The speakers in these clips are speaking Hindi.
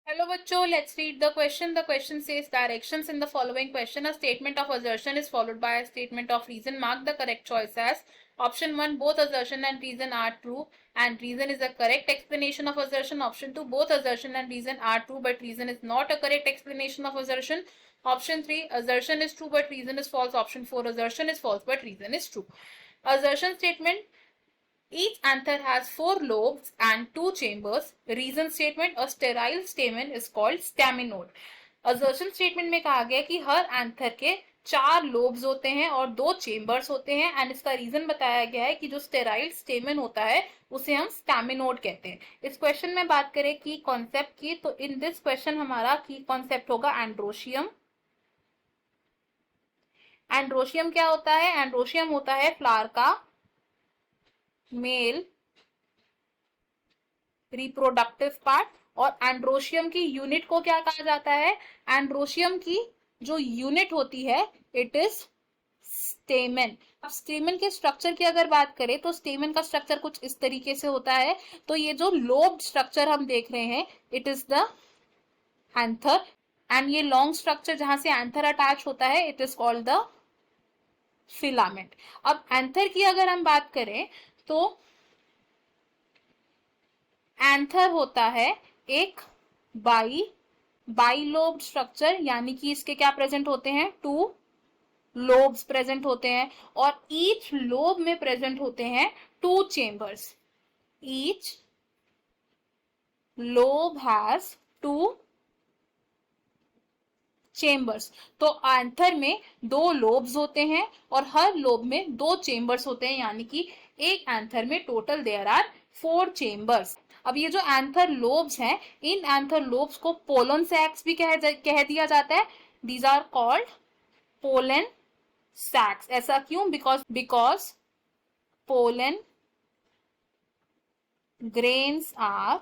Hello बच्चों, let's read the question. The question says directions in the following question. A statement of assertion is followed by a statement of reason. Mark the correct choice as option 1, both assertion and reason are true and reason is a correct explanation of assertion. Option 2, both assertion and reason are true but reason is not a correct explanation of assertion. Option 3, assertion is true but reason is false. Option 4, assertion is false but reason is true. Assertion statement: each anther has 4 lobes and 2 chambers. Reason statement: a sterile stamen is called staminode. Assertion statement में कहा गया कि हर एंथर के 4 लोब्स होते हैं और 2 चेम्बर्स होते हैं एंड इसका रीजन बताया गया है कि जो स्टेराइल स्टेमन होता है उसे हम स्टैमिनोड कहते हैं. इस क्वेश्चन में बात करें की कॉन्सेप्ट की, तो इन दिस क्वेश्चन हमारा की कॉन्सेप्ट होगा एंड्रोशियम. एंड्रोशियम क्या होता है? एंड्रोशियम होता है फ्लावर का मेल रिप्रोडक्टिव पार्ट. और एंड्रोशियम की यूनिट को क्या कहा जाता है? एंड्रोशियम की जो यूनिट होती है इट इज स्टेमन. अब स्टेमन के स्ट्रक्चर की अगर बात करें तो स्टेमन का स्ट्रक्चर कुछ इस तरीके से होता है. तो ये जो लोब स्ट्रक्चर हम देख रहे हैं it is the anther and ये लॉन्ग स्ट्रक्चर जहां से एंथर अटैच होता है it is called the filament. अब एंथर की अगर हम बात करें तो एंथर होता है एक बाइलोब स्ट्रक्चर, यानी कि इसके क्या प्रेजेंट होते हैं? 2 लोब्स प्रेजेंट होते हैं और ईच लोब में प्रेजेंट होते हैं 2 chambers. Each lobe has 2 chambers. तो एंथर में 2 लोब्स होते हैं और हर लोब में 2 चेम्बर्स होते हैं, यानी कि एक एंथर में टोटल देयर आर 4 चेम्बर्स. अब ये जो एंथर लोब्स हैं इन एंथर लोब्स को पोलन सैक्स भी कह दिया जाता है. These are called pollen sacs. ऐसा क्यों? Because pollen grains are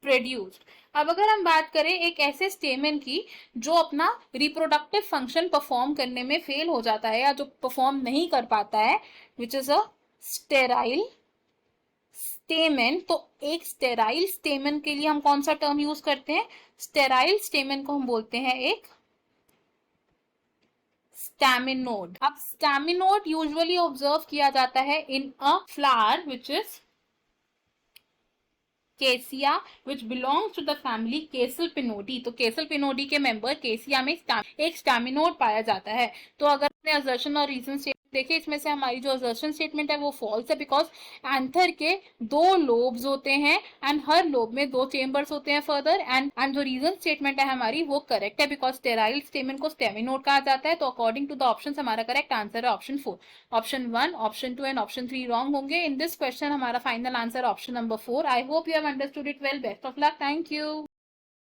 produced. अब अगर हम बात करें एक ऐसे स्टेमन की जो अपना रिप्रोडक्टिव फंक्शन परफॉर्म करने में फेल हो जाता है या जो परफॉर्म नहीं कर पाता है, विच इज अ स्टेराइल स्टेमन. तो एक स्टेराइल स्टेमन के लिए हम कौन सा टर्म यूज करते हैं? स्टेराइल स्टेमन को हम बोलते हैं एक स्टैमिनोड. अब स्टैमिनोड यूजुअली ऑब्जर्व किया जाता है इन अ flower which is Cassia which belongs to the family Caesalpinioideae. तो केसलपिनोडी के मेंबर केसिया में एक स्टैमिनोड पाया जाता है. तो अगर हमने असर्शन और रीजन स्टेटमेंट देखे, इसमें से हमारी जो असर्शन स्टेटमेंट है वो फॉल्स है बिकॉज एंथर के 2 लोब्स होते हैं एंड हर लोब में 2 चेम्बर्स होते हैं फर्दर. एंड जो रीजन स्टेटमेंट है हमारी वो करेक्ट है बिकॉज स्टेराइल स्टेमन को स्टेमिनोड कहा जाता है. तो अकॉर्डिंग टू द ऑप्शन हमारा करेक्ट आंसर है option 4. Option 1, option 2 and option 3 wrong होंगे. इन दिस क्वेश्चन हमारा final answer option number 4. I hope you have understood it well. Best of luck. Thank you.